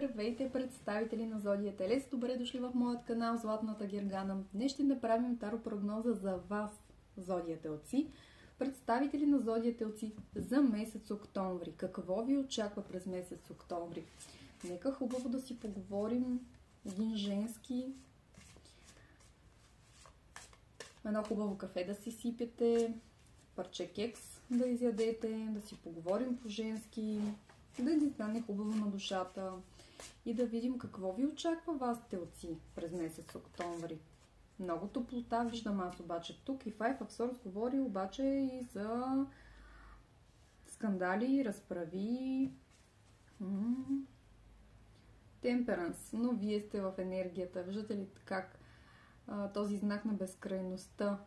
Здравейте, представители на Зодия Телец! Добре дошли в моят канал Златната Гергана. Днес ще направим таропрогноза за вас, Зодия Телци. Представители на Зодия Телци за месец октомври. Какво ви очаква през месец октомври? Нека хубаво да си поговорим. Един женски. Едно хубаво кафе да си сипете. Парче кекс да изядете. Да си поговорим по-женски. Да ни стане хубаво на душата и да видим какво ви очаква вас, телци, през месец октомври. Много топлота виждам аз обаче тук и Five of Swords говори обаче и за скандали, разправи, Темперанс, но вие сте в енергията. Виждате ли как този знак на безкрайността,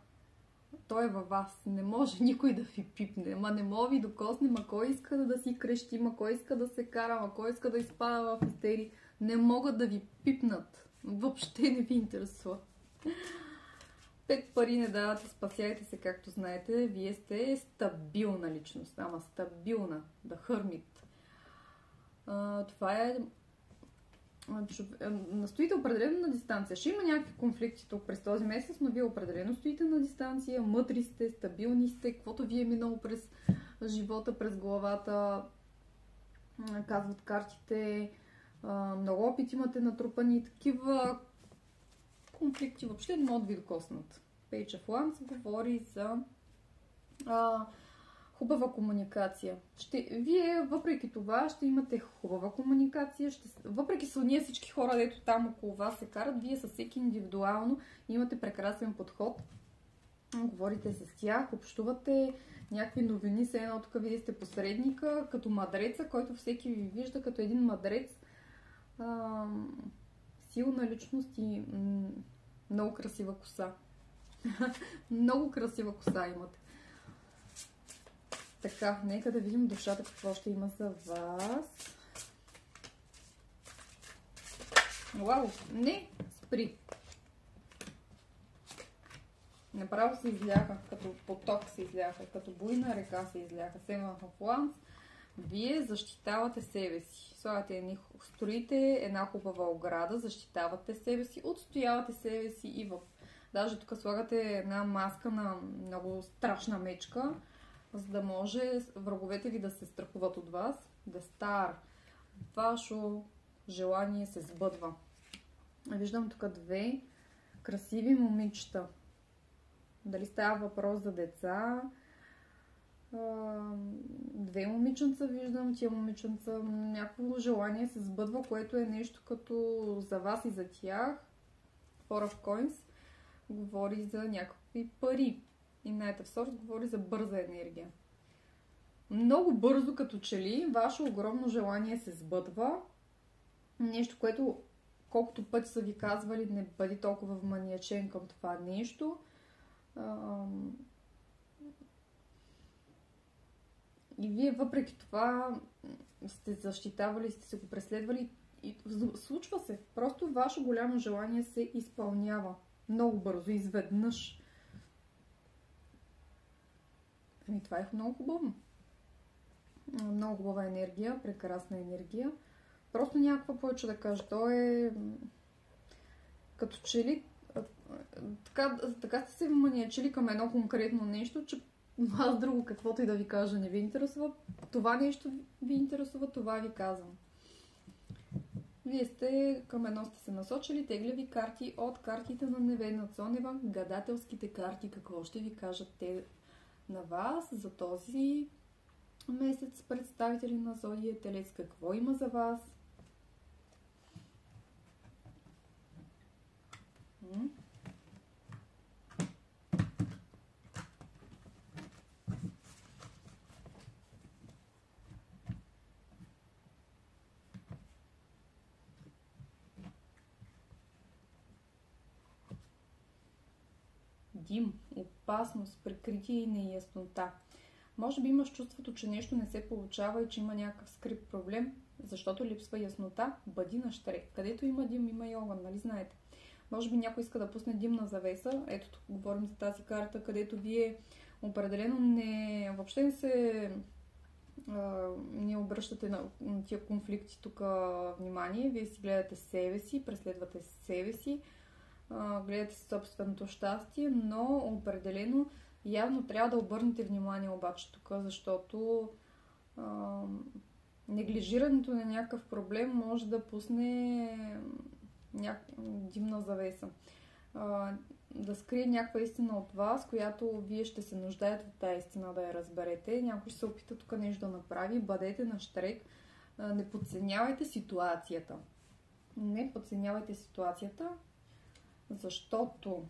той е във вас. Не може никой да ви пипне. Ма не може ви докосне. Ма кой иска да си крещи, ма кой иска да се кара, ма кой иска да изпада в истерии. Не могат да ви пипнат. Въобще не ви интересува. 5 пари не давате, спасяйте се, както знаете. Вие сте стабилна личност. Ама стабилна. Да хърмит. Това е... Стоите определено на дистанция. Ще има някакви конфликти тук през този месец, но вие определено стоите на дистанция, мъдри сте, стабилни сте, каквото ви е минало през живота, през главата, казват картите, много опит имате натрупани, такива конфликти въобще не могат да ви докоснат. Page of Wands говори за хубава комуникация. Вие, въпреки това, ще имате хубава комуникация. Въпреки са ние всички хора, дето там около вас се карат, вие със всеки индивидуално имате прекрасен подход. Говорите с тях, общувате някакви новини, се едно тук вие сте посредника, като мъдреца, който всеки ви вижда като един мъдрец. Силна личност и много красива коса. Много красива коса имате. Така, нека да видим душата какво ще има за вас. Вау! Не! Спри! Направо се изляха, като поток се изляха, като буйна река се изляха. Seven of Wands. Вие защитавате себе си. Строите една хубава ограда, защитавате себе си, отстоявате себе си и даже тук слагате една маска на много страшна мечка, за да може враговете ви да се страхуват от вас. Да стар. Вашо желание се сбъдва. Виждам тук две красиви момичета. Дали става въпрос за деца? Две момиченца виждам. Тия момиченца някакво желание се сбъдва, което е нещо като за вас и за тях. Four of Coins говори за някакви пари. И Knight of Swords говори за бърза енергия. Много бързо, като че ли, ваше огромно желание се сбъдва. Нещо, което колкото пъти са ви казвали, не бъди толкова вманиачен към това нещо. И вие въпреки това сте защитавали, сте се го преследвали и случва се. Просто ваше голямо желание се изпълнява. Много бързо, изведнъж. И това е много хубаво. Много хубава енергия, прекрасна енергия. Просто някаква повече да кажа. То е като че ли така сте се маниачили към едно конкретно нещо, че вас друго каквото и да ви кажа не ви интересува. Това нещо ви интересува, това ви казвам. Вие сте към едно сте се насочили, тегля ви карти от картите на Невена Цонева, гадателските карти. Какво ще ви кажат те на вас за този месец, представители на Зодия Телец? Какво има за вас? Дим, опасност, прикритие и неяснота. Може би имаш чувството, че нещо не се получава и че има някакъв скрит проблем, защото липсва яснота. Бъди на щре. Където има дим, има и огън, нали знаете? Може би някой иска да пусне димна завеса. Ето тук говорим за тази карта, където вие определено въобще не се не обръщате на тия конфликти тук внимание. Вие си гледате себе си, преследвате себе си, гледате собственото щастие, но определено явно трябва да обърнете внимание обаче тук, защото неглижирането на някакъв проблем може да пусне димна завеса. Да скрие някаква истина от вас, която вие ще се нуждаете от тази истина да я разберете. Някой ще се опита тук нещо да направи. Бъдете на щрек. Не подценявайте ситуацията. Не подценявайте ситуацията, защото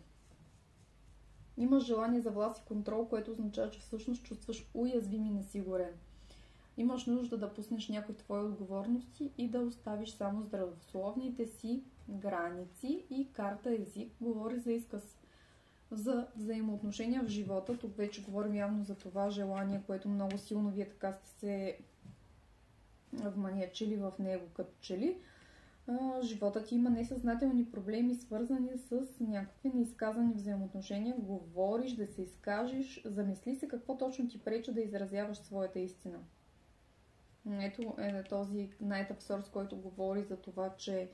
има желание за власт и контрол, което означава, че всъщност чувстваш уязвим и несигурен. Имаш нужда да пуснеш някои твои отговорности и да оставиш само здравословните си граници, и карта език говори за изказ за взаимоотношения в живота. Тук вече говорим явно за това желание, което много силно вие така сте се вманиачили в него, като че ли. Животът ти има несъзнателни проблеми, свързани с някакви неизказани взаимоотношения. Говориш, да се изкажеш, замисли се какво точно ти пречи да изразяваш своята истина. Ето е този Knight of Swords, който говори за това, че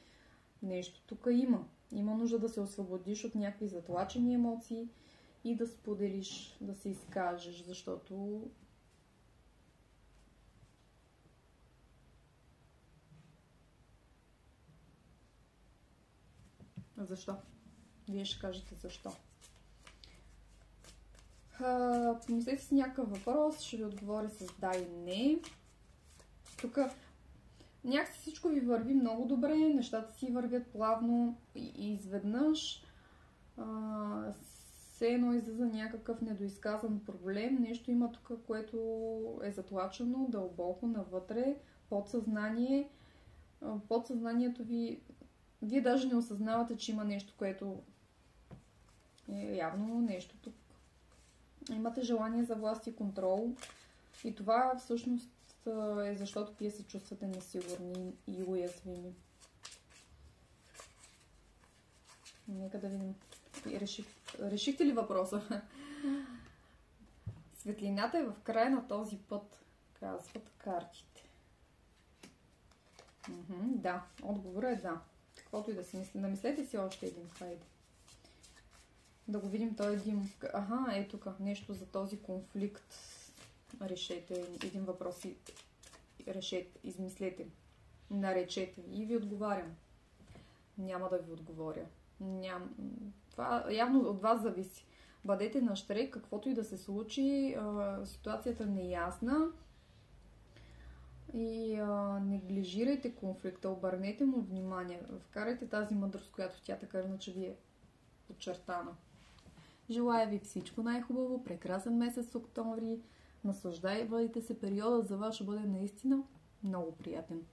нещо тук има. Има нужда да се освободиш от някакви затлачени емоции и да споделиш, да се изкажеш, защото защо? Вие ще кажете защо. Помислете си някакъв въпрос, ще ви отговоря с да и не. Тук някакси всичко ви върви много добре, нещата си вървят плавно и изведнъж все едно излиза някакъв недоизказан проблем. Нещо има тук, което е затлачено дълбоко навътре, подсъзнание. Подсъзнанието ви... Вие даже не осъзнавате, че има нещо, което е явно нещо тук. Имате желание за власт и контрол. И това всъщност е защото вие се чувствате несигурни и уязвими. Нека да видим. Решихте ли въпроса? Светлината е в края на този път, казват картите. Да, отговорът е да. Каквото и да си мисли. Намислете си още един. Хайде. Да го видим този дим. Ето тук. Нещо за този конфликт. Решете един въпрос и решете, измислете, наречете и ви отговарям. Няма да ви отговоря. Това явно от вас зависи. Бъдете на щрек, каквото и да се случи, ситуацията не е ясна и неглижирайте конфликта, обърнете му внимание, вкарайте тази мъдрост, която тя така иначе ви е подчертана. Желая ви всичко най-хубаво, прекрасен месец октомври. Наслаждавайте се, периодът за вас ще бъде наистина много приятен.